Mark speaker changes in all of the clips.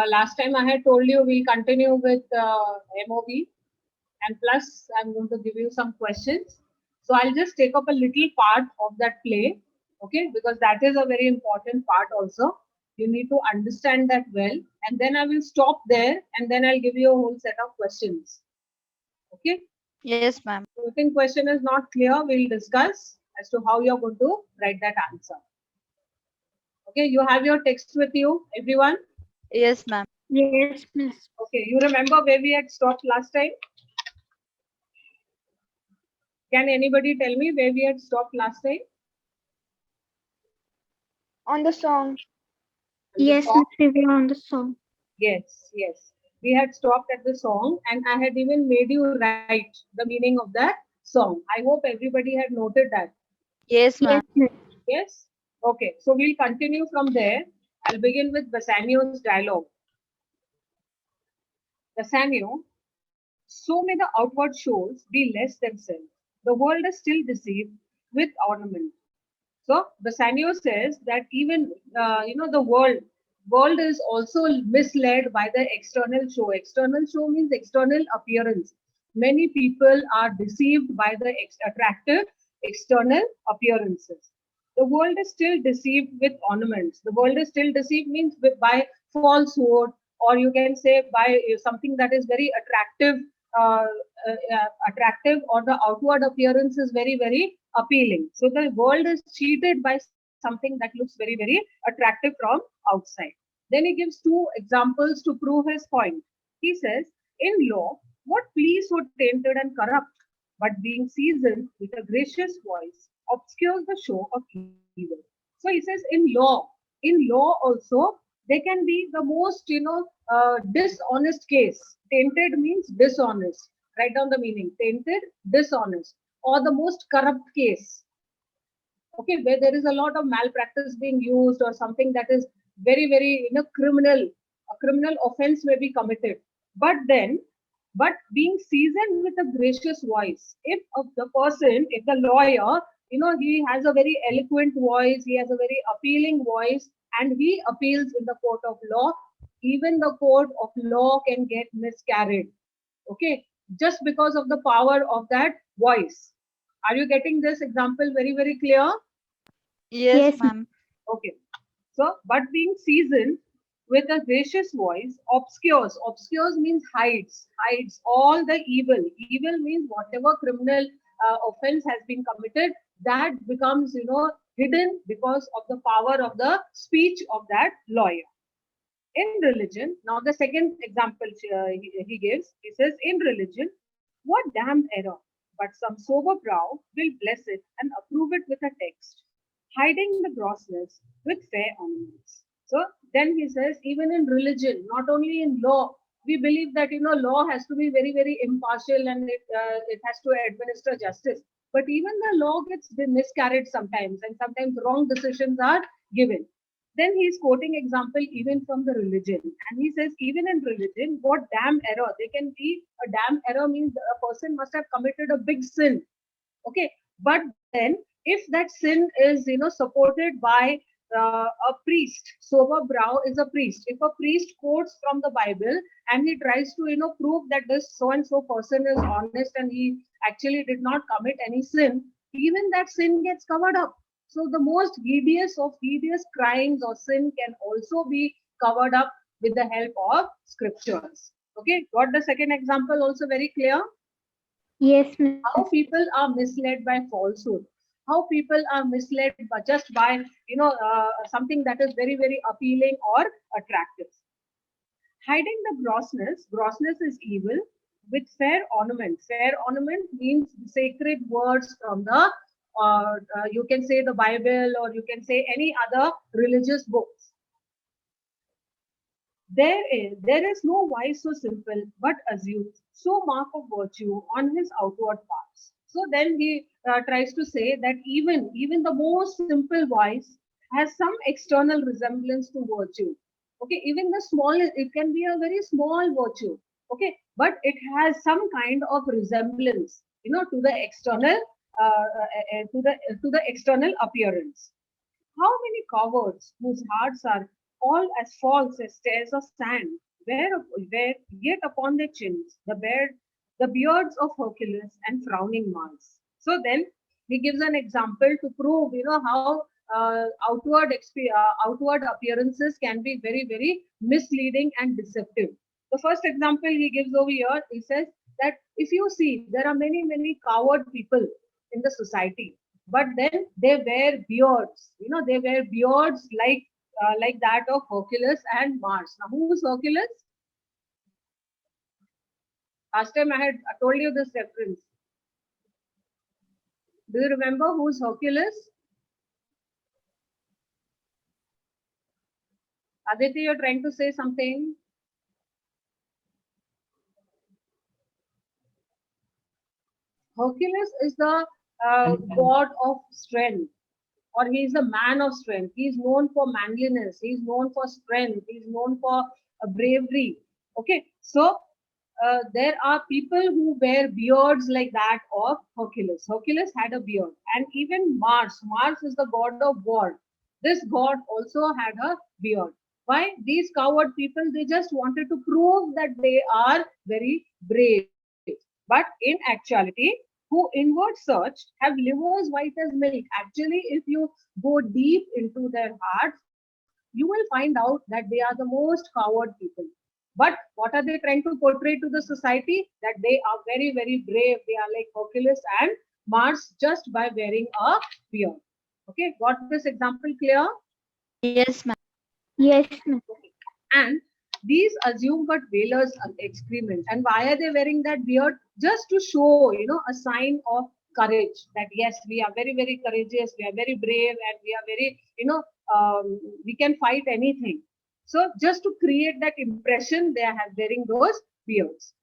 Speaker 1: Last time I had told you we'll continue with MOV, and plus I'm going to give you some questions. So I'll just take up a little part of that play, okay, because that is a very important part also. You need to understand that well, and then I will stop there, and then I'll give you a whole set of questions. Okay.
Speaker 2: Yes, ma'am.
Speaker 1: So if in question is not clear, we'll discuss as to how you're going to write that answer. Okay, you have your text with you, everyone.
Speaker 2: Yes, ma'am.
Speaker 3: Yes, miss.
Speaker 1: Okay, you remember where we had stopped last time? Can anybody tell me where we had stopped last time?
Speaker 4: On the song.
Speaker 1: And the
Speaker 3: Yes,
Speaker 1: song?
Speaker 3: miss. We were on the song.
Speaker 1: Yes, yes. We had stopped at the song, and I had even made you write the meaning of that song. I hope everybody had noted that.
Speaker 2: Yes,
Speaker 3: Yes,
Speaker 2: ma'am.
Speaker 3: miss.
Speaker 1: Yes? Okay, so we'll continue from there. I'll begin with Bassanio's dialogue. Bassanio, so may the outward shows be less themselves. The world is still deceived with ornament. So Bassanio says that even the world is also misled by the external show. External show means external appearance. Many people are deceived by the attractive external appearances. The world is still deceived with ornaments. The world is still deceived means by falsehood, or you can say by something that is very attractive, or the outward appearance is very very appealing. So the world is cheated by something that looks very very attractive from outside. Then he gives two examples to prove his point. He says, in law, what please so tainted and corrupt, but being seasoned with a gracious voice obscures the show of evil. So he says, in law also, there can be the most, dishonest case. Tainted means dishonest. Write down the meaning. Tainted, dishonest, or the most corrupt case. Okay, where there is a lot of malpractice being used, or something that is very very criminal. A criminal offense may be committed, but then, but being seasoned with a gracious voice. If of the person, if the lawyer, he has a very eloquent voice, he has a very appealing voice, and he appeals in the court of law, even the court of law can get miscarried. Okay, just because of the power of that voice. Are you getting this example very very clear?
Speaker 2: Yes,
Speaker 3: Yes,
Speaker 2: ma'am.
Speaker 1: Okay. So, but being seasoned with a gracious voice obscures means hides all the evil. Evil means whatever criminal offense has been committed, that becomes, hidden because of the power of the speech of that lawyer. In religion, now the second example he gives, he says, in religion, what damned error, but some sober brow will bless it and approve it with a text, hiding the grossness with fair ornaments. So then he says, even in religion, not only in law, we believe that law has to be very very impartial, and it has to administer justice. But even the law gets miscarried sometimes, and sometimes wrong decisions are given. Then he's quoting example even from the religion, and he says, even in religion, what damn error? They can be a damn error means a person must have committed a big sin. Okay, but then if that sin is supported by a priest, sober brow is a priest. If a priest quotes from the Bible and he tries to prove that this so and so person is honest and he actually did not commit any sin, even that sin gets covered up. So the most hideous of hideous crimes or sin can also be covered up with the help of scriptures. Okay, got the second example also very clear?
Speaker 3: yes, miss.
Speaker 1: How people are misled by falsehood, how people are misled by just by something that is very very appealing or attractive. Hiding the grossness is evil with fair ornament. Fair ornament means sacred words from the you can say the Bible, or you can say any other religious books. There is no wise so simple, but assumes so mark of virtue on his outward parts. So then he tries to say that even the most simple wise has some external resemblance to virtue. Okay, even the small, it can be a very small virtue. Okay, but it has some kind of resemblance, to the external, to the external appearance. How many cowards whose hearts are all as false as stairs of sand, where yet upon their chins the beards of Hercules and frowning Mars. So then he gives an example to prove, how outward appearances can be very, very misleading and deceptive. The first example he gives over here, he says that if you see, there are many, many coward people in the society, but then they wear beards. They wear beards like that of Hercules and Mars. Now, who's Hercules? Last time I told you this reference. Do you remember who's Hercules? Aditi, you're trying to say something. Hercules is the god of strength, or he is the man of strength. He is known for manliness. He is known for strength. He is known for bravery. Okay, so there are people who wear beards like that of Hercules. Hercules had a beard, and even Mars. Mars is the god of war. This god also had a beard. Why? These coward people, they just wanted to prove that they are very brave. But in actuality, who inward search have livers white as milk. Actually, if you go deep into their hearts, you will find out that they are the most coward people. But what are they trying to portray to the society? That they are very, very brave. They are like Hercules and Mars just by wearing a beard. Okay, got this example clear?
Speaker 2: Yes, ma'am.
Speaker 3: Yes, Miss.
Speaker 1: And these assume but whalers excrement. And why are they wearing that beard? Just to show, a sign of courage, that yes, we are very, very courageous, we are very brave, and we are very, we can fight anything. So just to create that impression, they are wearing those beards.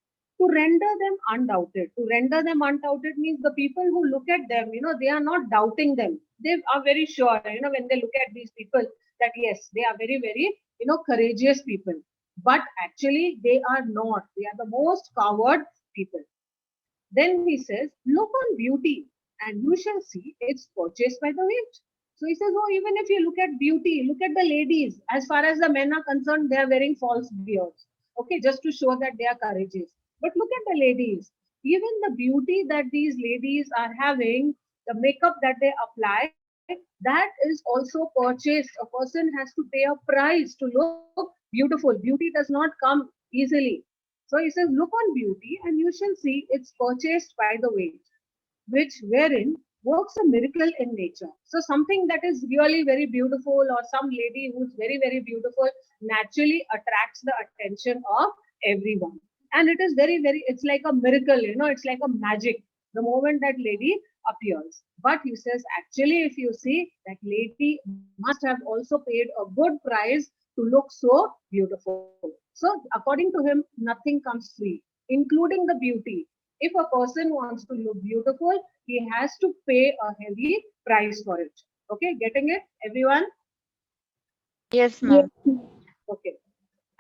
Speaker 1: To render them undoubted. To render them undoubted means the people who look at them, they are not doubting them. They are very sure, when they look at these people, that yes, they are very, very, courageous people. But actually, they are not. They are the most coward people. Then he says, look on beauty, and you shall see it's purchased by the weight. So he says, oh, even if you look at beauty, look at the ladies. As far as the men are concerned, they are wearing false beards. Okay, just to show that they are courageous. But look at the ladies. Even the beauty that these ladies are having, the makeup that they apply, that is also purchased. A person has to pay a price to look beautiful. Beauty does not come easily. So he says, look on beauty, and you shall see it's purchased by the weight, which wherein works a miracle in nature. So something that is really very beautiful, or some lady who's very, very beautiful, naturally attracts the attention of everyone. And it is very, very, it's like a miracle, it's like a magic the moment that lady appears. But he says, actually, if you see, that lady must have also paid a good price to look so beautiful. So, according to him, nothing comes free, including the beauty. If a person wants to look beautiful, he has to pay a heavy price for it. Okay, getting it, everyone?
Speaker 2: Yes,
Speaker 3: Yes,
Speaker 2: ma'am.
Speaker 3: Miss.
Speaker 1: Okay.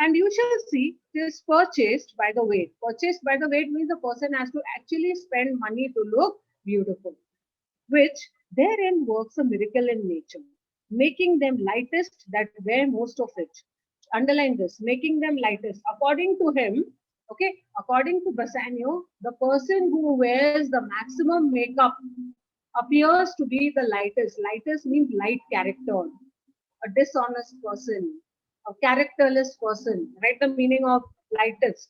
Speaker 1: And you shall see it is purchased by the weight. Purchased by the weight means the person has to actually spend money to look beautiful, which therein works a miracle in nature, making them lightest that wear most of it. Underline this, making them lightest. According to him, okay, according to Bassanio, the person who wears the maximum makeup appears to be the lightest. Lightest means light character, a dishonest person, a characterless person. Write the meaning of lightest.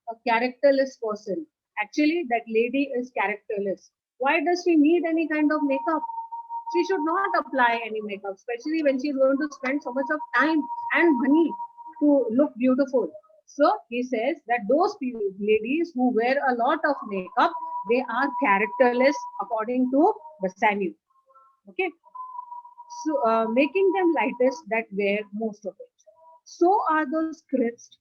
Speaker 1: A characterless person. Actually, that lady is characterless. Why does she need any kind of makeup? She should not apply any makeup, especially when she is going to spend so much of time and money to look beautiful. So he says that those ladies who wear a lot of makeup, they are characterless according to Bassanio. Okay, so making them lightest that wear most of it. So are those crisp,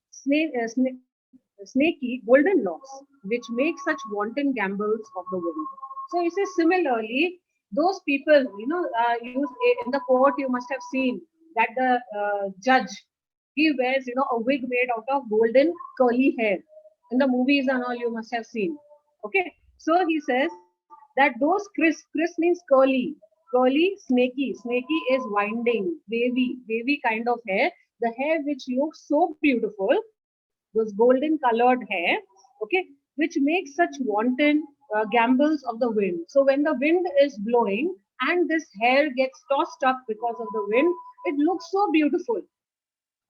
Speaker 1: snaky golden locks, which make such wanton gambols of the wind. So he says, similarly, those people, in the court, you must have seen that the judge, he wears, a wig made out of golden curly hair. In the movies and all, you must have seen. Okay, so he says that those crisp means curly. Curly, snaky. Snaky is winding, wavy kind of hair. The hair which looks so beautiful, those golden colored hair, okay, which makes such wanton gambles of the wind. So when the wind is blowing and this hair gets tossed up because of the wind, it looks so beautiful.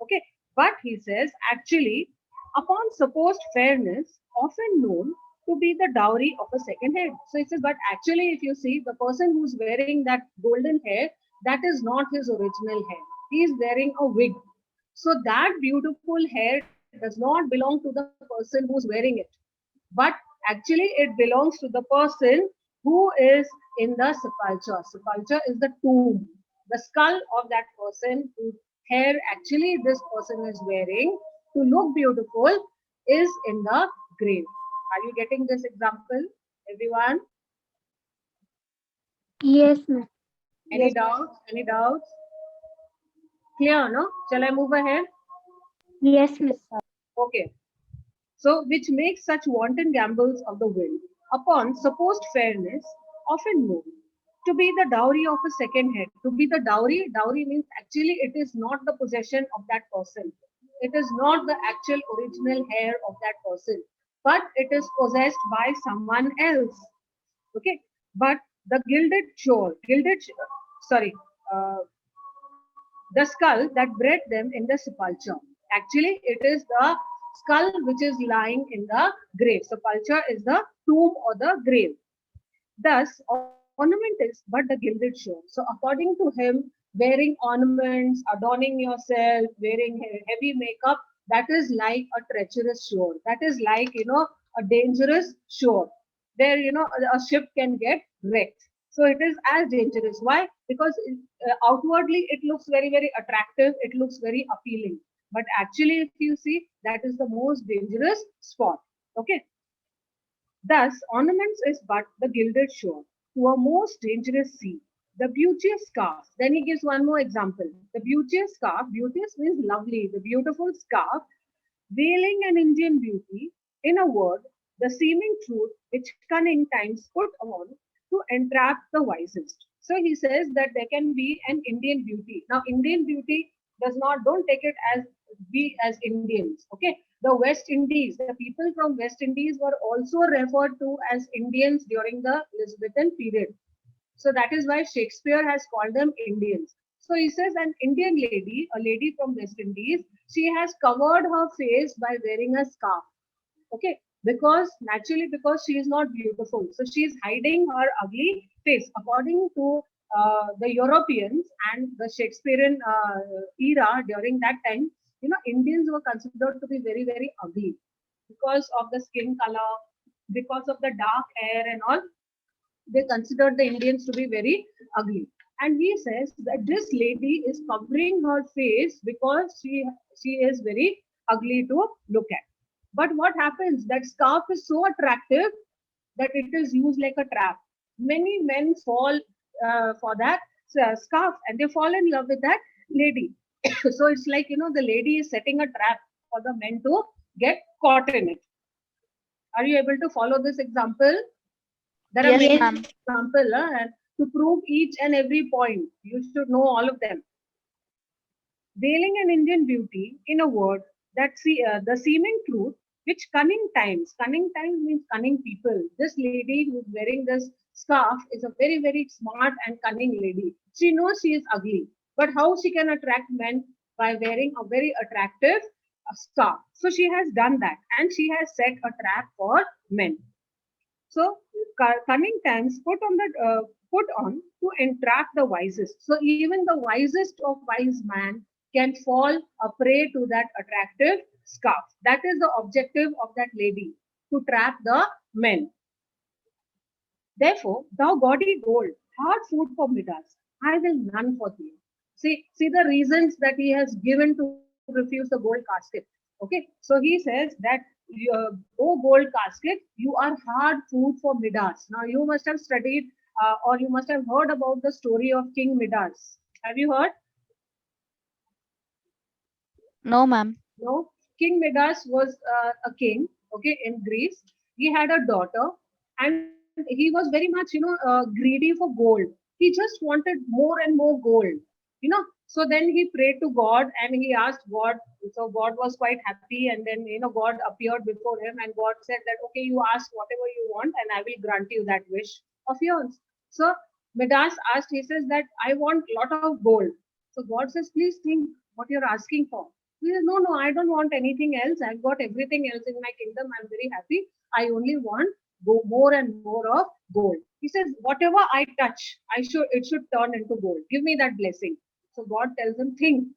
Speaker 1: Okay, but he says actually, upon supposed fairness, often known to be the dowry of a second head. So he says, but actually, if you see the person who's wearing that golden hair, that is not his original hair. He is wearing a wig. So that beautiful hair does not belong to the person who's wearing it, but actually it belongs to the person who is in the sepulchre. Sepulchre is the tomb, the skull of that person whose hair actually this person is wearing to look beautiful is in the grave. Are you getting this example, everyone?
Speaker 3: Yes, ma'am.
Speaker 1: Any doubts? Any doubts? Clear, no? Shall I move ahead?
Speaker 3: Yes, miss.
Speaker 1: Okay. So, which makes such wanton gambles of the will, upon supposed fairness, often known to be the dowry of a second head. To be the dowry, dowry means actually it is not the possession of that person. It is not the actual original hair of that person, but it is possessed by someone else. Okay, but the sorry, uh, the skull that bred them in the sepulchre. Actually, it is the skull which is lying in the grave. Sepulchre is the tomb or the grave. Thus, ornament is but the gilded show. So, according to him, wearing ornaments, adorning yourself, wearing heavy makeup, that is like a treacherous shore. That is like, a dangerous shore where, a ship can get wrecked. So, it is as dangerous. Why? Because outwardly it looks very, very attractive, it looks very appealing. But actually, if you see, that is the most dangerous spot. Okay. Thus, ornaments is but the gilded shore to a most dangerous sea. The beauteous scarf. Then he gives one more example. The beauteous scarf, beauteous means lovely, the beautiful scarf, veiling an Indian beauty, in a word, the seeming truth which cunning times put on to entrap the wisest. So he says that there can be an Indian beauty. Now, Indian beauty does not, don't take it as we as Indians. Okay. The West Indies, the people from West Indies were also referred to as Indians during the Elizabethan period. So that is why Shakespeare has called them Indians. So he says an Indian lady, a lady from West Indies, she has covered her face by wearing a scarf. Okay, because naturally, because she is not beautiful, so she is hiding her ugly face. According to the Europeans and the Shakespearean era during that time, Indians were considered to be very, very ugly because of the skin color, because of the dark hair and all. They considered the Indians to be very ugly. And he says that this lady is covering her face because she is very ugly to look at. But what happens? That scarf is so attractive that it is used like a trap. Many men fall for that scarf and they fall in love with that lady. So it's like, the lady is setting a trap for the men to get caught in it. Are you able to follow this example? There are
Speaker 2: Yes,
Speaker 1: many
Speaker 2: ma'am.
Speaker 1: examples, and to prove each and every point, you should know all of them. Veiling an Indian beauty, in a word, the seeming truth, which cunning times means cunning people. This lady who's wearing this scarf is a very, very smart and cunning lady. She knows she is ugly, but how she can attract men by wearing a very attractive scarf. So she has done that, and she has set a trap for men. So cunning times put on to entrap the wisest. So even the wisest of wise man can fall a prey to that attractive scarf. That is the objective of that lady, to trap the men. Therefore, thou gaudy gold, hard food for Midas, I will none for thee. See the reasons that he has given to refuse the gold casket. Okay, so he says that oh gold casket, you are hard food for Midas. Now you must have studied or you must have heard about the story of King Midas. Have you heard?
Speaker 2: No, ma'am.
Speaker 1: No. King Midas was a king, okay, in Greece. He had a daughter, and he was very much, greedy for gold. He just wanted more and more gold, you know. So then he prayed to God and he asked God. So God was quite happy, and then God appeared before him, and God said that, okay, you ask whatever you want, and I will grant you that wish of yours. So Midas asked, he says that I want lot of gold. So God says, please think what you're asking for. He says, no, no, I don't want anything else. I've got everything else in my kingdom. I'm very happy. I only want more and more of gold. He says, whatever I touch, it should turn into gold. Give me that blessing. So God tells him, think,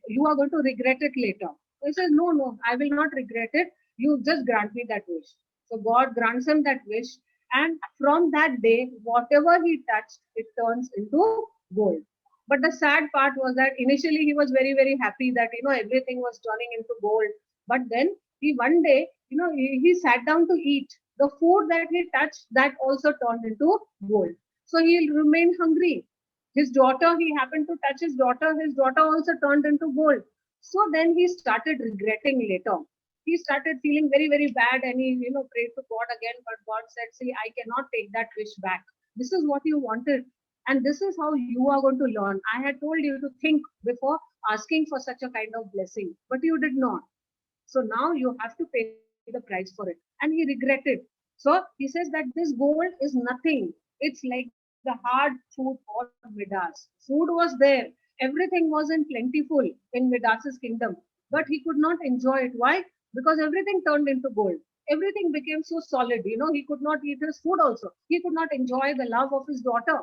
Speaker 1: you are going to regret it later. So he says, no, no, I will not regret it. You just grant me that wish. So God grants him that wish. And from that day, whatever he touched, it turns into gold. But the sad part was that initially he was very, very happy that, everything was turning into gold. But then one day, he sat down to eat. The food that he touched, that also turned into gold. So he remained hungry. His daughter, he happened to touch his daughter also turned into gold. So then he started regretting later. He started feeling very, very bad, and he, prayed to God again. But God said, see, I cannot take that wish back. This is what you wanted. And this is how you are going to learn. I had told you to think before asking for such a kind of blessing, but you did not. So now you have to pay the price for it. And he regretted. So he says that this gold is nothing. It's like the hard food for Midas. Food was there. Everything was in plentiful in Midas's kingdom. But he could not enjoy it. Why? Because everything turned into gold. Everything became so solid. He could not eat his food also. He could not enjoy the love of his daughter.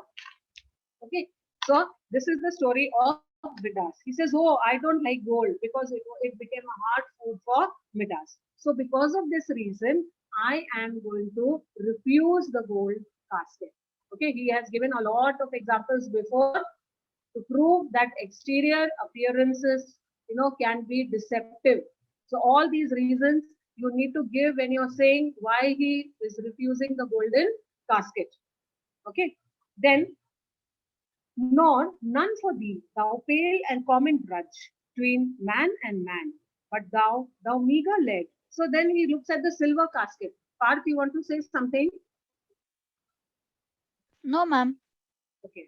Speaker 1: Okay. So this is the story of Midas. He says, oh, I don't like gold because it became a hard food for Midas. So because of this reason, I am going to refuse the gold casket. Okay. He has given a lot of examples before to prove that exterior appearances, can be deceptive. So all these reasons you need to give when you're saying why he is refusing the golden casket. Okay. Then, nor none for thee, thou pale and common drudge, between man and man, but thou meager leg. So then he looks at the silver casket. Parth, you want to say something?
Speaker 2: No, ma'am.
Speaker 1: Okay,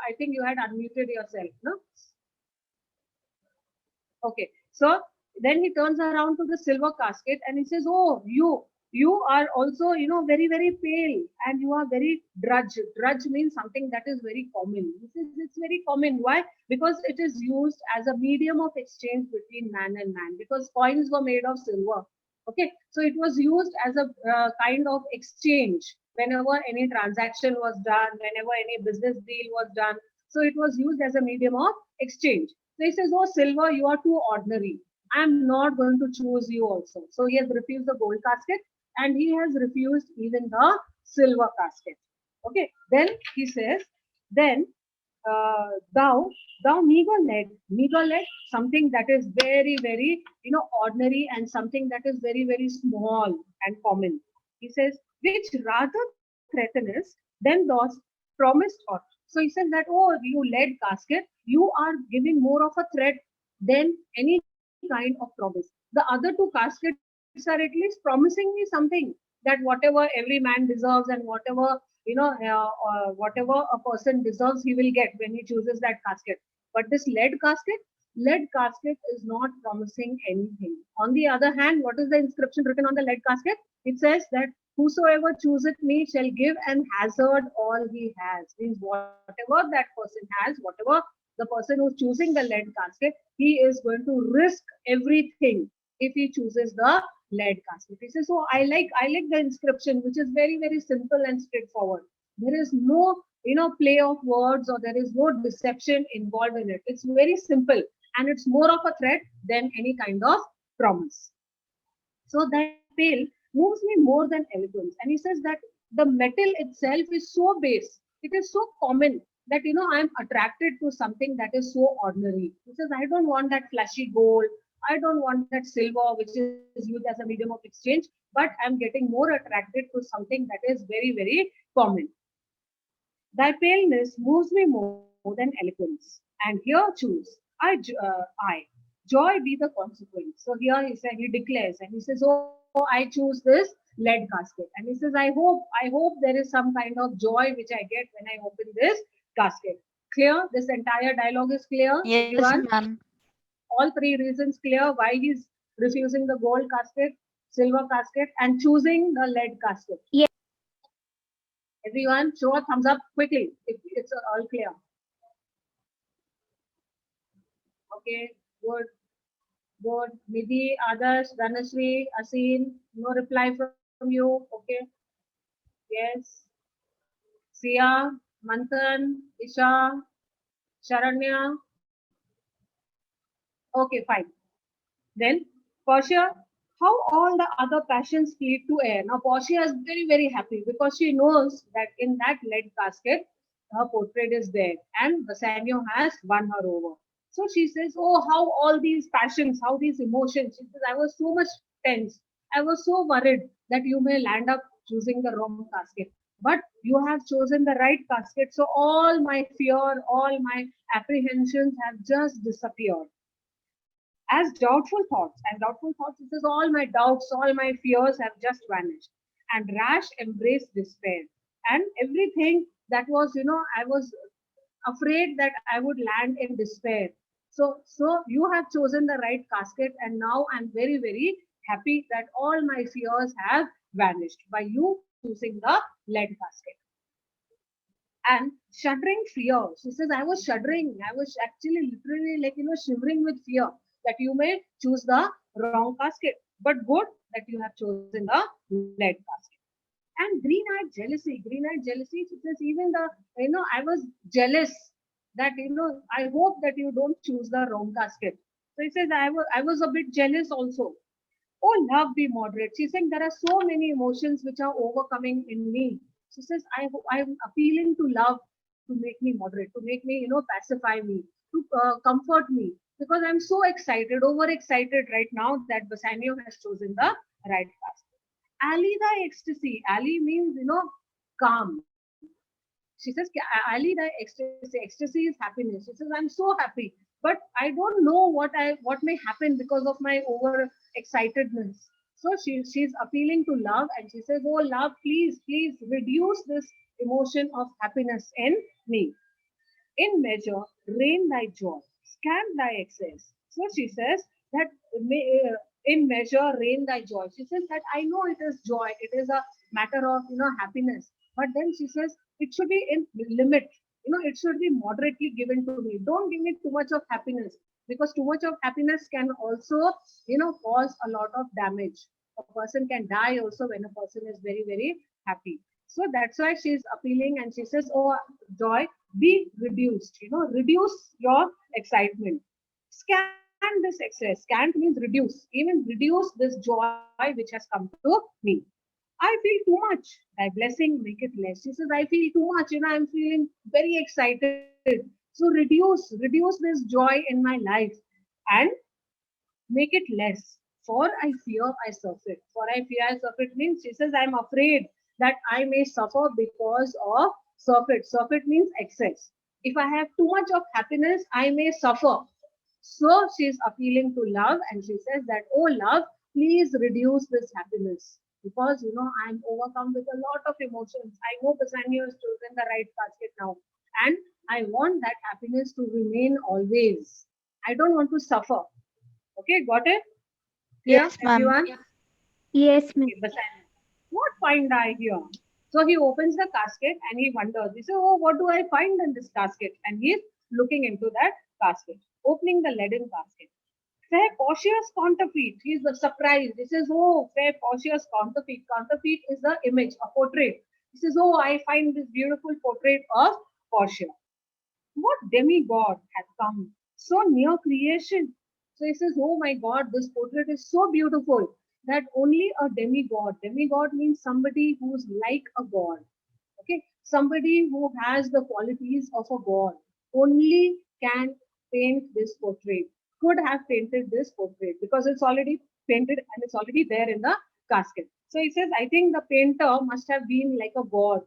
Speaker 1: I think you had unmuted yourself, no? Okay, so then he turns around to the silver casket and he says, oh, you are also, very, very pale, and you are very drudge. Drudge means something that is very common. He says it's very common. Why? Because it is used as a medium of exchange between man and man, because coins were made of silver. Okay, so it was used as a kind of exchange whenever any transaction was done, whenever any business deal was done. So it was used as a medium of exchange. So he says, oh, silver, you are too ordinary. I'm not going to choose you also. So he has refused the gold casket, and he has refused even the silver casket. Okay. Then he says, then thou meager leg, something that is very, very, ordinary, and something that is very, very small and common. He says, which rather threatenest than those promised ought. So he says that, oh, you lead casket, you are giving more of a threat than any kind of promise. The other two caskets are at least promising me something, that whatever every man deserves, and whatever a person deserves, he will get when he chooses that casket. But this lead casket is not promising anything. On the other hand, what is the inscription written on the lead casket? It says that whosoever chooseth me shall give and hazard all he has. Means whatever that person has, whatever the person who's choosing the lead casket, he is going to risk everything if he chooses the lead casket. He says, so I like the inscription, which is very, very simple and straightforward. There is no, play of words, or there is no deception involved in it. It's very simple, and it's more of a threat than any kind of promise. So that pale moves me more than eloquence. And he says that the metal itself is so base, it is so common, that I'm attracted to something that is so ordinary. He says, I don't want that flashy gold, I don't want that silver which is used as a medium of exchange, but I'm getting more attracted to something that is very, very common. Thy paleness moves me more than eloquence, and here choose I. Joy be the consequence. So here he declares, and he says, oh, I choose this, lead casket. And he says, I hope there is some kind of joy which I get when I open this casket. Clear? This entire dialogue is clear,
Speaker 2: Yes,
Speaker 1: everyone?
Speaker 2: ma'am.
Speaker 1: All three reasons clear why he's refusing the gold casket, silver casket, and choosing the lead casket.
Speaker 3: Yes.
Speaker 1: Everyone, show a thumbs up quickly if it's all clear. Okay, good, good. Nidhi, Adarsh, Dhanashree, Asin, no reply from you. Okay, yes. Sia, Manthan, Isha, Sharanya. Okay, fine. Then Portia, how all the other passions fleet to air. Now Portia is very, very happy because she knows that in that lead casket, her portrait is there and Bassanio has won her over. So she says, oh, how all these passions, how these emotions. She says, I was so much tense. I was so worried that you may land up choosing the wrong casket. But you have chosen the right casket. So all my fear, all my apprehensions have just disappeared as doubtful thoughts, it says all my doubts, all my fears have just vanished. And Rash embraced despair. And everything that was, I was afraid that I would land in despair. So you have chosen the right casket, and now I'm very, very happy that all my fears have vanished by you choosing the lead casket. And shuddering fear. She says, I was shuddering. I was actually literally like, shivering with fear that you may choose the wrong casket. But good that you have chosen the lead casket. And green-eyed jealousy. Green-eyed jealousy, she says, even I was jealous that, I hope that you don't choose the wrong casket. So he says, I was a bit jealous also. Oh, love, be moderate. She's saying there are so many emotions which are overcoming in me. She says, I'm appealing to love to make me moderate, to make me, pacify me, to comfort me. Because I'm so excited, overexcited right now that Bassanio has chosen the right path. Ali the ecstasy. Ali means, calm. She says, Ali the ecstasy. Ecstasy is happiness. She says, I'm so happy. But I don't know what may happen because of my over excitedness. So she's appealing to love and she says, oh love, please reduce this emotion of happiness in me. In measure, rain thy joy, scant thy excess. So she says that in measure, rain thy joy. She says that I know it is joy, it is a matter of happiness. But then she says it should be in limit. It should be moderately given to me. Don't give me too much of happiness because too much of happiness can also, cause a lot of damage. A person can die also when a person is very, very happy. So that's why she's appealing and she says, oh, joy, be reduced, reduce your excitement. Scan this excess. Scant means reduce. Even reduce this joy which has come to me. I feel too much. Thy blessing make it less. She says, I feel too much, I'm feeling very excited. So reduce this joy in my life and make it less. For I fear I surfeit. For I fear I surfeit means she says, I'm afraid that I may suffer because of surfeit. Surfeit means excess. If I have too much of happiness, I may suffer. So she is appealing to love and she says that, oh love, please reduce this happiness. Because I'm overcome with a lot of emotions. I know Bassanio has chosen the right casket now. And I want that happiness to remain always. I don't want to suffer. Okay, got it? Yeah,
Speaker 2: Yes, ma'am.
Speaker 1: everyone?
Speaker 3: Yes, Miss.
Speaker 1: Okay, Bassanio. What find I here? So he opens the casket and he wonders. He says, oh, what do I find in this casket? And he's looking into that casket, opening the leaden casket. Fair Portia's counterfeit. He's surprised. He says, oh, fair Portia's counterfeit. Counterfeit is the image, a portrait. He says, oh, I find this beautiful portrait of Portia. What demigod had come so near creation? So he says, oh my God, this portrait is so beautiful that only a demigod means somebody who's like a god. Okay, somebody who has the qualities of a god only can paint this portrait, could have painted this portrait because it's already painted and it's already there in the casket. So he says, I think the painter must have been like a god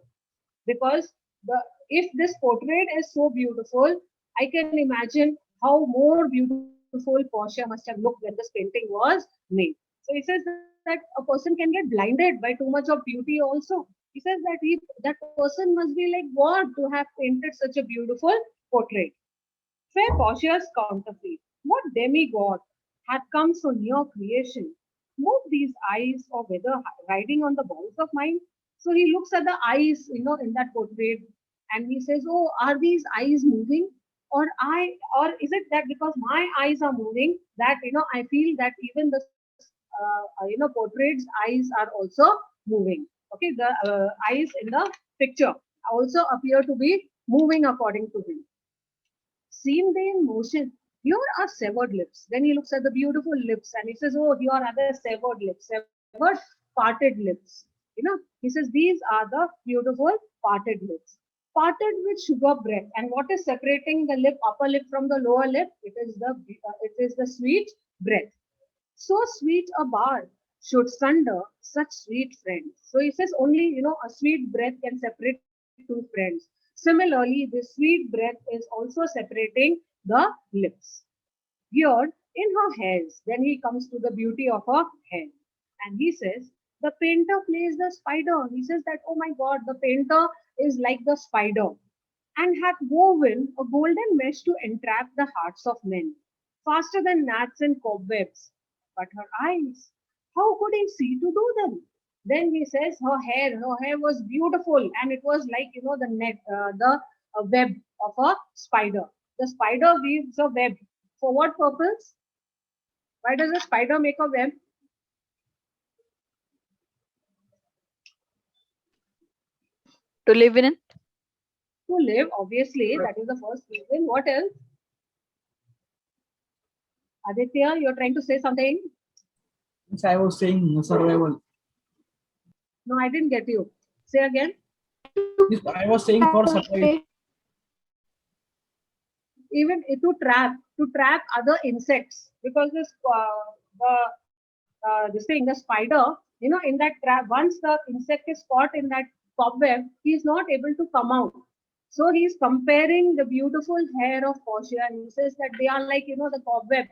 Speaker 1: because the if this portrait is so beautiful, I can imagine how more beautiful Portia must have looked when this painting was made. So he says that a person can get blinded by too much of beauty also. He says that that person must be like God to have painted such a beautiful portrait. Fair Portia's counterfeit. What demigod had come so near creation? Move these eyes, or whether riding on the balls of mine? So he looks at the eyes, in that portrait, and he says, "Oh, are these eyes moving? Or is it that because my eyes are moving, that I feel that even the portrait's eyes are also moving. Okay, the eyes in the picture also appear to be moving according to him. Seen they in motion. Here are severed lips. Then he looks at the beautiful lips and he says, "Oh, here are the severed lips, severed parted lips." He says, "These are the beautiful parted lips. Parted with sugar breath." And what is separating the upper lip from the lower lip? It is the sweet breath. So sweet a bard should sunder such sweet friends. So he says only, a sweet breath can separate two friends. Similarly, this sweet breath is also separating the lips. Here, in her hairs, then he comes to the beauty of her hair. And he says, the painter plays the spider. He says that, oh my God, the painter is like the spider and hath woven a golden mesh to entrap the hearts of men, faster than gnats and cobwebs. But her eyes, how could he see to do them? Then he says her hair was beautiful, and it was like the net, the web of a spider. The spider weaves a web. For what purpose? Why does a spider make a web?
Speaker 2: To live in it.
Speaker 1: To live, obviously, that is the first reason. What else? Aditya, you're trying to say something?
Speaker 4: Yes, I was saying survival.
Speaker 1: No, I didn't get you. Say again.
Speaker 4: Yes, I was saying for survival.
Speaker 1: Even to trap other insects, because this thing, the spider, in that trap, once the insect is caught in that cobweb, he is not able to come out. So he's comparing the beautiful hair of Portia, and he says that they are like the cobweb,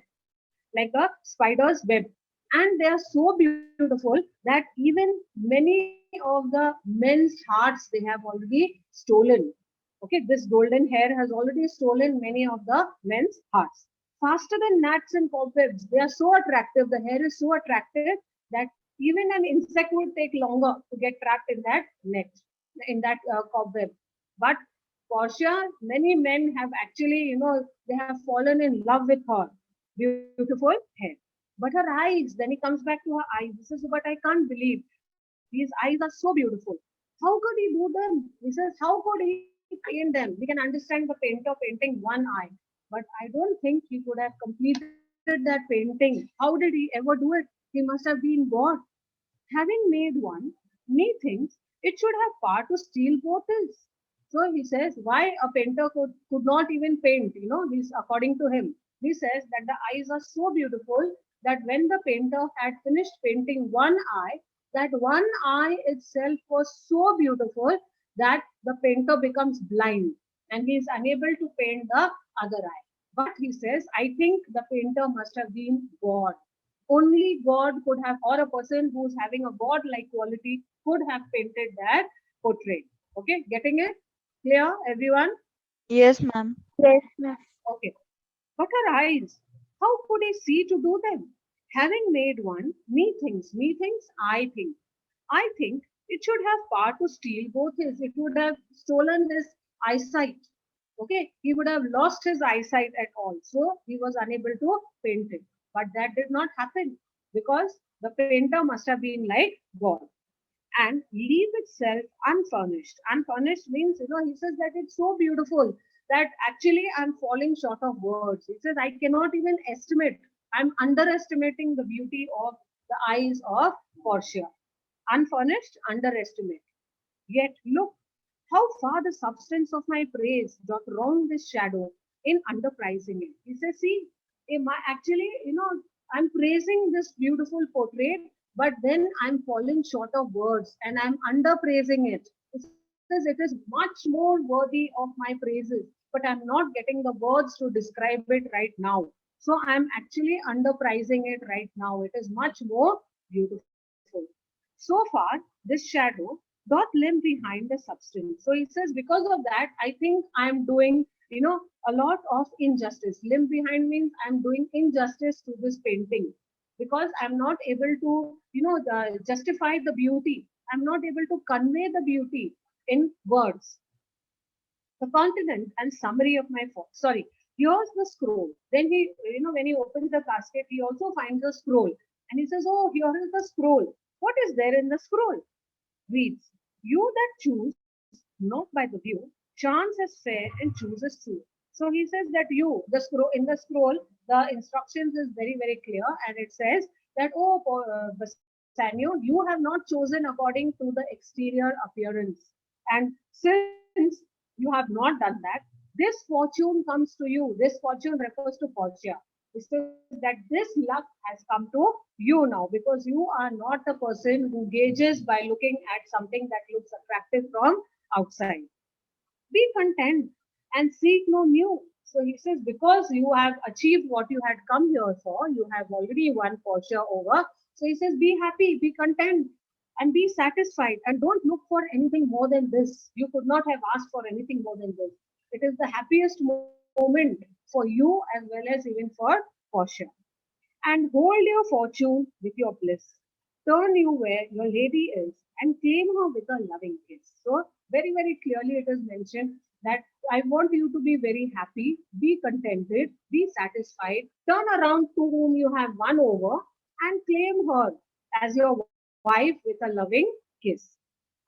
Speaker 1: like a spider's web, and they are so beautiful that even many of the men's hearts they have already stolen. Okay, this golden hair has already stolen many of the men's hearts. Faster than gnats and cobwebs, they are so attractive. The hair is so attractive that even an insect would take longer to get trapped in that net, in that cobweb. But Portia, many men have actually, they have fallen in love with her beautiful hair. But her eyes, then he comes back to her eyes. He says, "But I can't believe these eyes are so beautiful. How could he do them?" He says, "How could he paint them?" We can understand the painter painting one eye, but I don't think he could have completed that painting. How did he ever do it? He must have been God. Having made one, methinks it should have power to steal both his. So he says, why a painter could not even paint, this according to him. He says that the eyes are so beautiful that when the painter had finished painting one eye, that one eye itself was so beautiful that the painter becomes blind and he is unable to paint the other eye. But he says, I think the painter must have been God. Only God could have, or a person who's having a God-like quality could have painted that portrait. Okay, getting it? Clear, everyone?
Speaker 2: Yes, ma'am.
Speaker 3: Yes, ma'am.
Speaker 1: Okay. But her eyes, how could he see to do them? Having made one, methinks, I think it should have power to steal both his. It would have stolen his eyesight. Okay, he would have lost his eyesight at all. So he was unable to paint it. But that did not happen because the painter must have been like God. And leave itself unfurnished. Unfurnished means, he says that it's so beautiful that actually I'm falling short of words. He says, I cannot even estimate. I'm underestimating the beauty of the eyes of Portia. Unfurnished, underestimate. Yet look how far the substance of my praise doth wrong this shadow in underprizing it. He says, see, actually, I'm praising this beautiful portrait, but then I'm falling short of words and I'm underpraising it. He says it is much more worthy of my praises, but I'm not getting the words to describe it right now. So I'm actually underpricing it right now. It is much more beautiful. So far, this shadow doth limp behind the substance. So he says, because of that, I think I'm doing, a lot of injustice. Limp behind means I'm doing injustice to this painting because I'm not able to, justify the beauty. I'm not able to convey the beauty in words. The continent and summary of my sorry, here's the scroll. Then he, when he opens the casket, he also finds a scroll and he says, oh, here is the scroll. What is there in the scroll? Reads, you that choose not by the view, chance is fair and chooses true. So he says that you, the scroll, in the scroll, the instructions is very, very clear and it says that, oh, Bassanio, you have not chosen according to the exterior appearance. And since you have not done that, this fortune comes to you. This fortune refers to Portia. It says that this luck has come to you now because you are not the person who gauges by looking at something that looks attractive from outside. Be content and seek no new. So he says, because you have achieved what you had come here for, you have already won Portia over. So he says, be happy, be content, and be satisfied, and don't look for anything more than this. You could not have asked for anything more than this. It is the happiest moment for you as well as even for Portia. And hold your fortune with your bliss. Turn you where your lady is and claim her with a loving kiss. So, very, very clearly, it is mentioned that I want you to be very happy, be contented, be satisfied, turn around to whom you have won over and claim her as your wife with a loving kiss.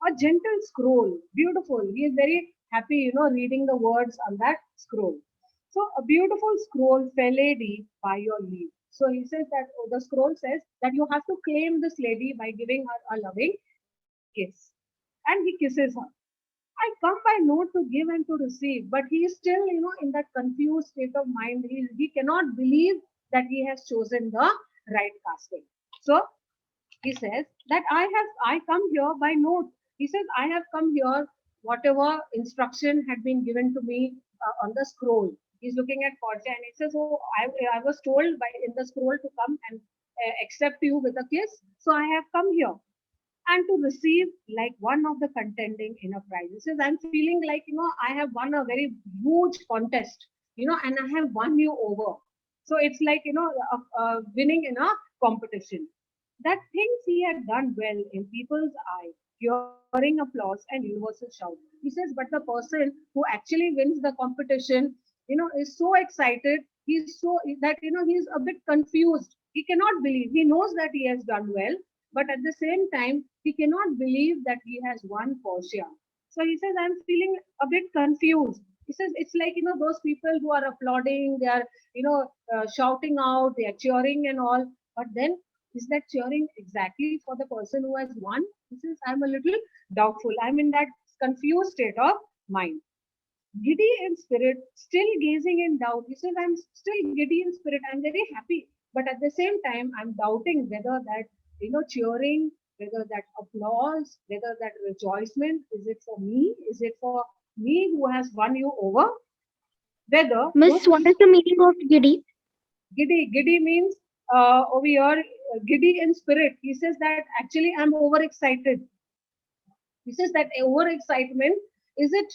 Speaker 1: A gentle scroll, beautiful. He is very happy, reading the words on that scroll. So, a beautiful scroll, fair lady, by your leave. So he says that the scroll says that you have to claim this lady by giving her a loving kiss. And he kisses her. I come by note to give and to receive, but he is still, in that confused state of mind. He cannot believe that he has chosen the right casting. So he says that I come here by note. He says, I have come here, whatever instruction had been given to me on the scroll. He's looking at Portia and it says, oh, I was told by in the scroll to come and accept you with a kiss. So I have come here and to receive like one of the contending in a prize. He says, I'm feeling like, I have won a very huge contest, and I have won you over. So it's like, winning in a competition. That things he had done well in people's eye, hearing applause and universal shout. He says, but the person who actually wins the competition, is so excited. He's so that, he's a bit confused. He cannot believe. He knows that he has done well, but at the same time, he cannot believe that he has won Portia. So he says, I'm feeling a bit confused. He says, it's like, those people who are applauding, they are, shouting out, they are cheering and all. But then, is that cheering exactly for the person who has won? He says, I'm a little doubtful. I'm in that confused state of mind. Giddy in spirit, still gazing in doubt. He says, I'm still giddy in spirit. I'm very happy. But at the same time, I'm doubting whether that, cheering, whether that applause, whether that rejoicement, is it for me? Is it for me who has won you over? Whether.
Speaker 3: Miss, what is the meaning of giddy?
Speaker 1: Giddy means over here, giddy in spirit. He says that actually I'm overexcited. He says that overexcitement, is it,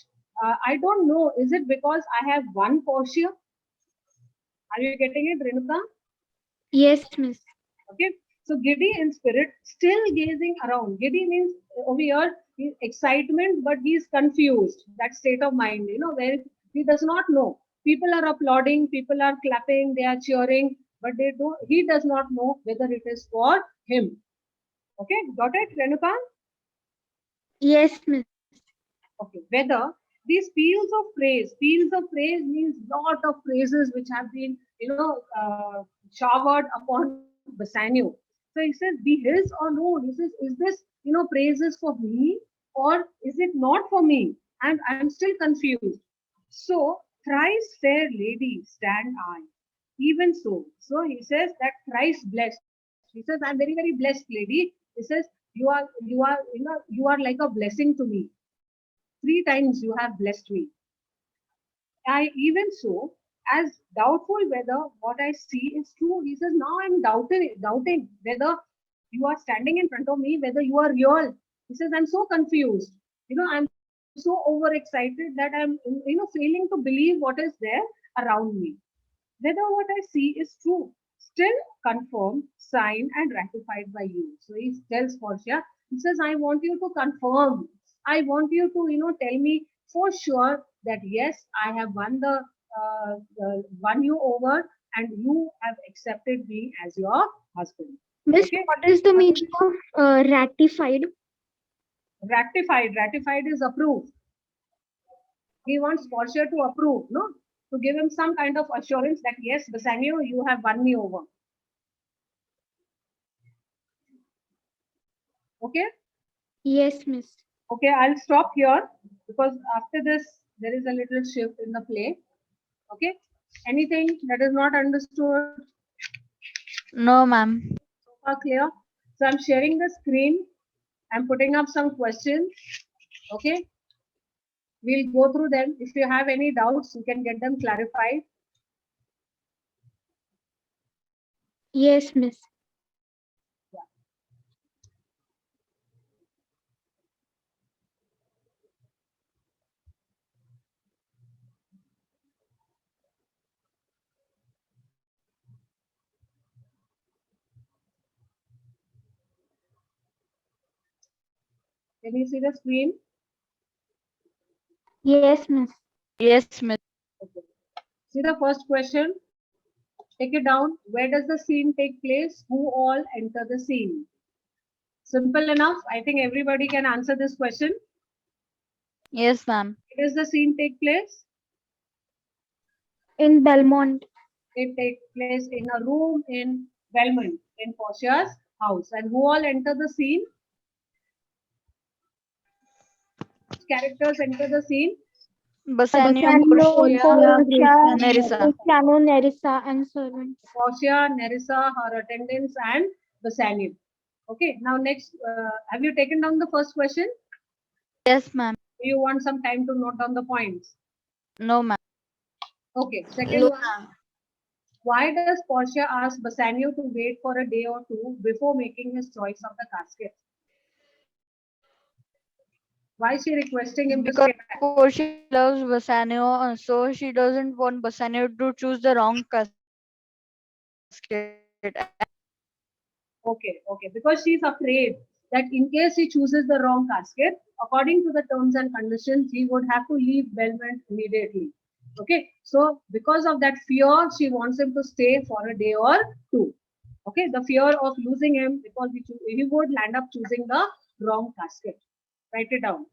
Speaker 1: I don't know, is it because I have won Portia? Are you getting it, Renuka?
Speaker 3: Yes, Miss.
Speaker 1: Okay. So giddy in spirit, still gazing around. Giddy means over here excitement, but he is confused. That state of mind, where he does not know. People are applauding, people are clapping, they are cheering, but they do. He does not know whether it is for him. Okay, got it, Renuka?
Speaker 3: Yes, Miss.
Speaker 1: Okay, whether these peals of praise means lot of praises which have been, showered upon Bassanio. So he says, be his or no. He says, is this, praises for me or is it not for me? And I'm still confused. So thrice fair lady stand I. Even so. So he says that thrice blessed. He says, I'm very, very blessed lady. He says, you are like a blessing to me. 3 times you have blessed me. I even so, as doubtful whether what I see is true. He says, now I'm doubting whether you are standing in front of me, whether you are real. He says, I'm so confused. I'm so overexcited that I'm, failing to believe what is there around me. Whether what I see is true, still confirmed, signed, and ratified by you. So he tells Portia, he says, I want you to confirm. I want you to, tell me for sure that yes, I have won you over, and you have accepted me as your husband.
Speaker 3: Miss,
Speaker 1: Okay.
Speaker 3: what is the meaning of ratified?
Speaker 1: Ratified is approved. He wants Portia to approve, no? To give him some kind of assurance that yes, Bassanio, you have won me over. Okay?
Speaker 3: Yes, Miss.
Speaker 1: Okay, I'll stop here because after this, there is a little shift in the play. Okay? Anything that is not understood,
Speaker 2: No, ma'am.
Speaker 1: so far clear? So I'm sharing the screen. I'm putting up some questions. Okay? We'll go through them. If you have any doubts, you can get them clarified.
Speaker 3: Yes, Miss.
Speaker 1: Can you see the screen?
Speaker 3: Yes, Miss.
Speaker 2: Yes, miss.
Speaker 1: Okay. See the first question. Take it down. Where does the scene take place? Who all enter the scene? Simple enough. I think everybody can answer this question.
Speaker 2: Yes, ma'am.
Speaker 1: Where does the scene take place?
Speaker 3: In Belmont.
Speaker 1: It takes place in a room in Belmont, in Portia's house. And who all enter the scene? Which characters enter the scene?
Speaker 2: Bassanio,
Speaker 3: Bassanio,
Speaker 2: Portia, Nerissa.
Speaker 3: Luciano, Nerissa, and servants.
Speaker 1: Portia, Nerissa, her attendants, and Bassanio. Okay, now next, have you taken down the first question?
Speaker 2: Yes, ma'am.
Speaker 1: Do you want some time to note down the points?
Speaker 2: No, ma'am.
Speaker 1: Okay, second one. Why does Portia ask Bassanio to wait for a day or two before making his choice of the casket? Why is she requesting him to
Speaker 2: Because
Speaker 1: stay back?
Speaker 2: Portia loves Bassanio, so she doesn't want Bassanio to choose the wrong casket.
Speaker 1: Okay, because she's afraid that in case he chooses the wrong casket, according to the terms and conditions, he would have to leave Belmont immediately. Okay, so because of that fear, she wants him to stay for a day or two. Okay, the fear of losing him because he would land up choosing the wrong casket. Write it down.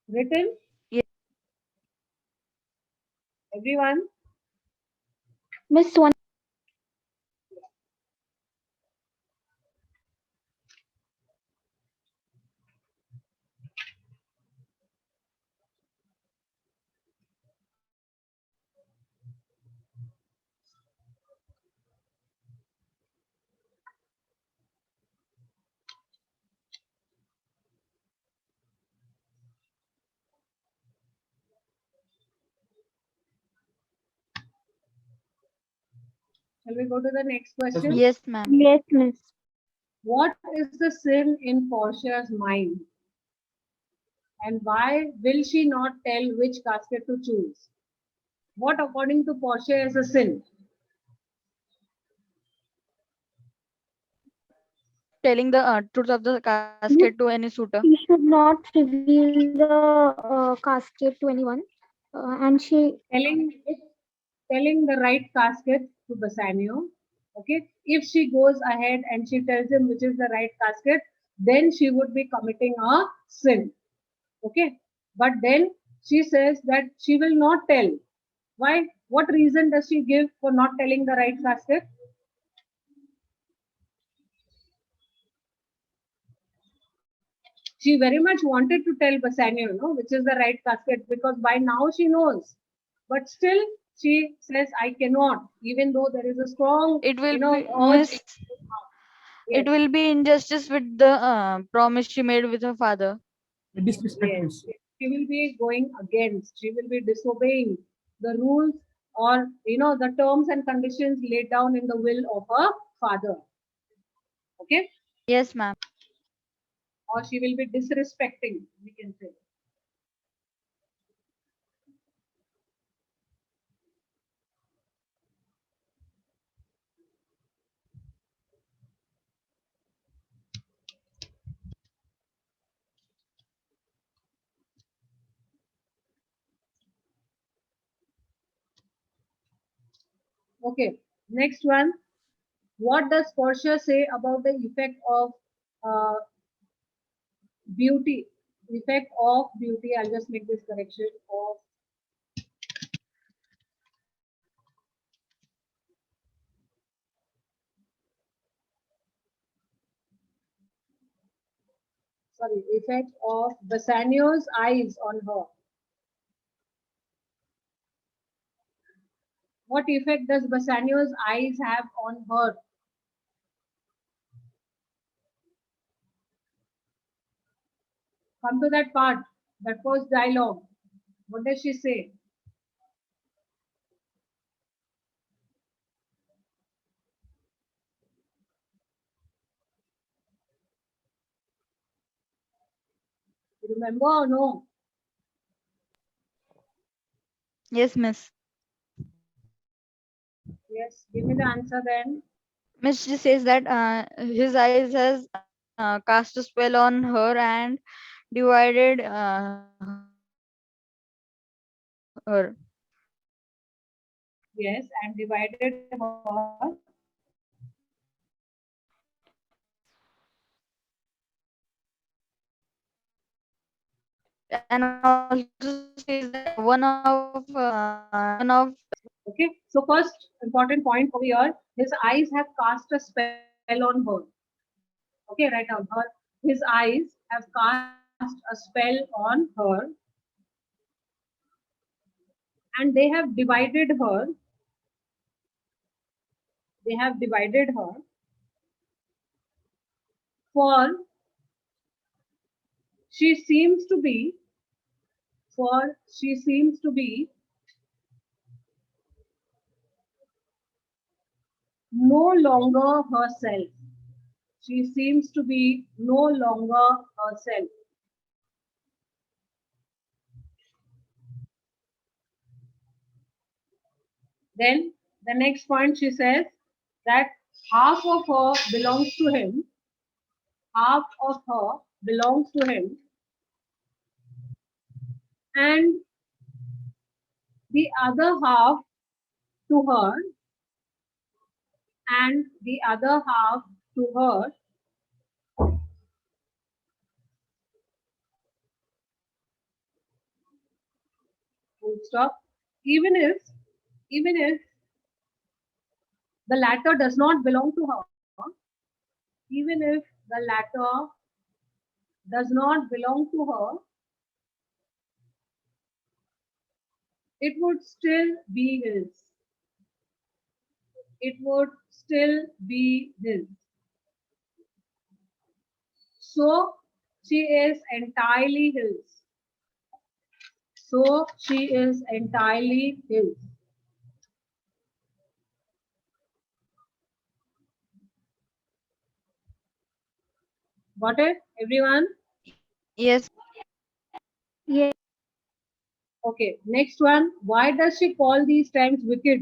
Speaker 1: Written?
Speaker 2: Yes.
Speaker 1: Everyone?
Speaker 3: Miss, one.
Speaker 1: Shall we go to the next question?
Speaker 2: Yes, ma'am.
Speaker 3: Yes, Miss.
Speaker 1: What is the sin in Portia's mind? And why will she not tell which casket to choose? What, according to Portia, is a sin?
Speaker 2: Telling the truth of the casket to any suitor.
Speaker 3: She should not reveal the casket to anyone. And she.
Speaker 1: Telling the right casket to Bassanio. Okay, if she goes ahead and she tells him which is the right casket, then she would be committing a sin. Okay, but then she says that she will not tell. Why? What reason does she give for not telling the right casket? She very much wanted to tell Bassanio, which is the right casket, because by now she knows. But still, she says, I cannot, even though there is a strong,
Speaker 2: It will be
Speaker 1: urge.
Speaker 2: miss.
Speaker 1: Yes,
Speaker 2: It will be injustice with the promise she made with her father.
Speaker 4: Disrespect.
Speaker 1: yes. She will be going against, she will be disobeying the rules or, the terms and conditions laid down in the will of her father. Okay?
Speaker 2: Yes, ma'am.
Speaker 1: Or she will be disrespecting, we can say. Okay, next one. What does Portia say about the effect of uh, beauty? Effect of beauty. I'll just make this correction of effect of Bassanio's eyes on her. What effect does Bassanio's eyes have on her? Come to that part, that first dialogue. What does she say? You remember or no?
Speaker 2: Yes, miss.
Speaker 1: Yes, give me the answer then.
Speaker 2: Miss, she says that his eyes has cast a spell on her and divided her.
Speaker 1: Yes, and divided her.
Speaker 2: And also says that one of
Speaker 1: Okay, so first important point over here, his eyes have cast a spell on her. Okay, write down her. His eyes have cast a spell on her, and they have divided her. They have divided her for she seems to be no longer herself. She seems to be no longer herself. Then the next point she says that half of her belongs to him, half of her belongs to him, and the other half to her, and the other half to her. Full stop. Even if the latter does not belong to her, even if the latter does not belong to her, it would still be his. It would still be his. So she is entirely his. So she is entirely his. Got it, everyone?
Speaker 2: yes,
Speaker 3: Yes.
Speaker 1: Okay, next one. Why does she call these times wicked?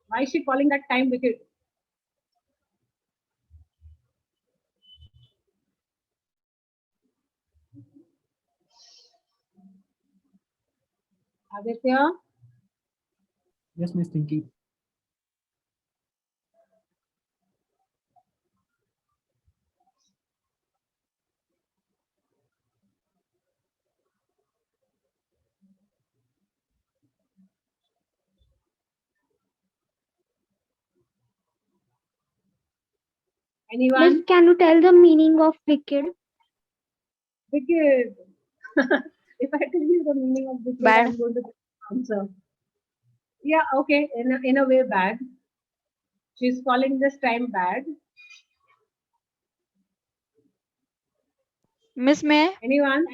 Speaker 1: Why is she calling that time wicked? Aditya?
Speaker 4: Yes, Miss Thinking.
Speaker 1: Anyone?
Speaker 3: Miss, can you tell the meaning of wicked?
Speaker 1: Wicked. If I tell you the meaning of wicked,
Speaker 2: Bad.
Speaker 1: I'm going to answer. Yeah, okay, in a way bad. She's calling this time bad.
Speaker 2: Miss May,
Speaker 1: Anyone?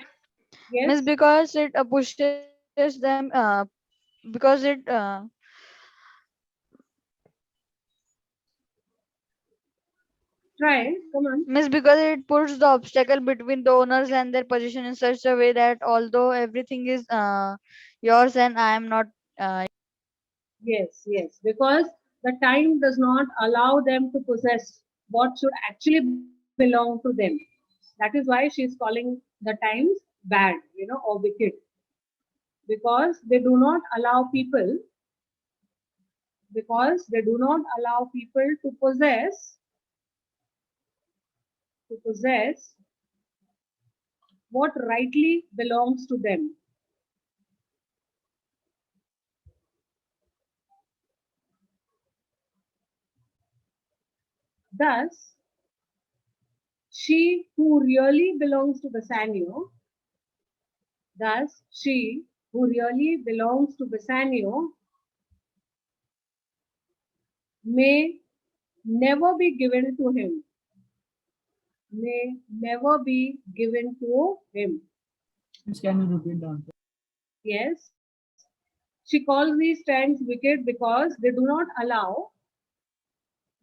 Speaker 2: Miss,
Speaker 1: Yes?
Speaker 2: because it pushes them, because it,
Speaker 1: Try. Come on.
Speaker 2: Miss, because it puts the obstacle between the owners and their position in such a way that although everything is yours and I am not, uh,
Speaker 1: Yes, yes. Because the time does not allow them to possess what should actually belong to them. That is why she is calling the times bad, or wicked. Because they do not allow people, because they do not allow people to possess what rightly belongs to them. Thus, she who really belongs to Bassanio, thus she who really belongs to Bassanio may never be given to him, may never be given to him.
Speaker 4: Please can you repeat the answer?
Speaker 1: Yes, she calls these times wicked because they do not allow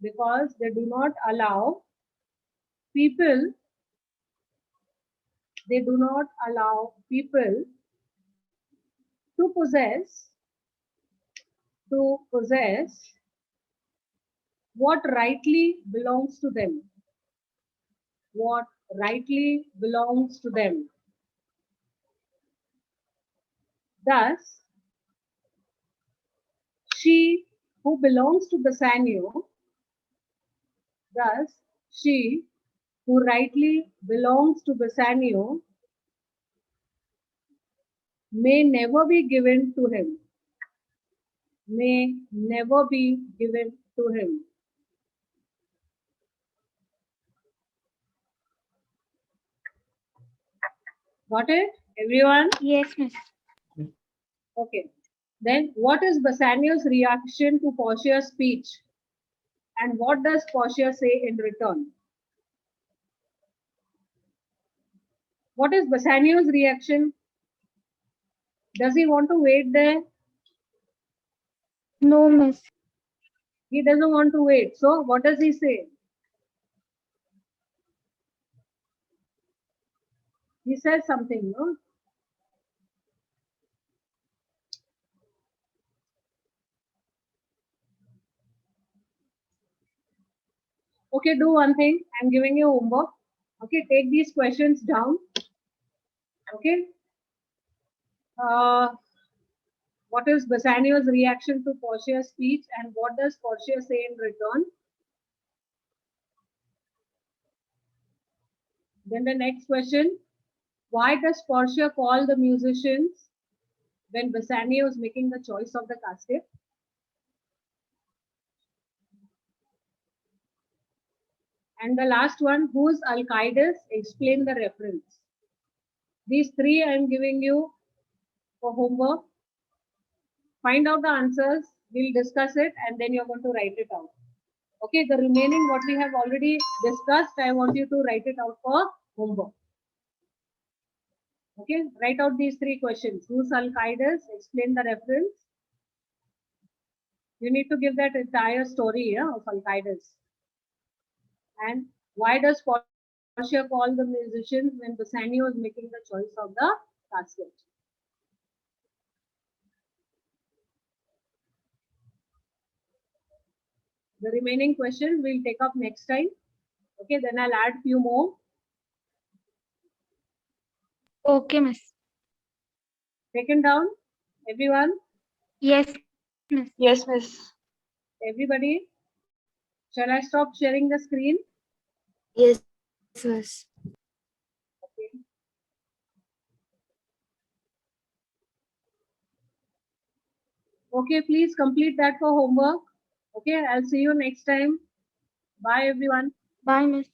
Speaker 1: people, they do not allow people to possess what rightly belongs to them, what rightly belongs to them. Thus, she who belongs to Bassanio, thus she who rightly belongs to Bassanio may never be given to him, may never be given to him. Got it, everyone?
Speaker 3: Yes, miss.
Speaker 1: Okay. Then, what is Bassanio's reaction to Portia's speech? And what does Portia say in return? What is Bassanio's reaction? Does he want to wait there?
Speaker 3: No, miss.
Speaker 1: He doesn't want to wait. So, what does he say? He says something, no? Okay, do one thing. I'm giving you homework. Okay, take these questions down. Okay. What is Bassanio's reaction to Portia's speech and what does Portia say in return? Then the next question, why does Portia call the musicians when Bassanio is making the choice of the casket? And the last one, who's Alcides? Explain the reference. These three I am giving you for homework. Find out the answers, we'll discuss it and then you're going to write it out. Okay, the remaining what we have already discussed, I want you to write it out for homework. Okay, write out these three questions. Who's Alcides? Explain the reference. You need to give that entire story of Alcides. And why does Portia call the musicians when Bassanio is making the choice of the casket? The remaining questions we'll take up next time. Okay, then I'll add few more.
Speaker 3: Okay, miss.
Speaker 1: Taken down, everyone,
Speaker 3: Yes, miss.
Speaker 2: yes, Miss.
Speaker 1: everybody. Shall I stop sharing the screen?
Speaker 5: Yes, miss.
Speaker 1: Okay. Okay, please complete that for homework. Okay, I'll see you next time. Bye, everyone.
Speaker 3: Bye, miss.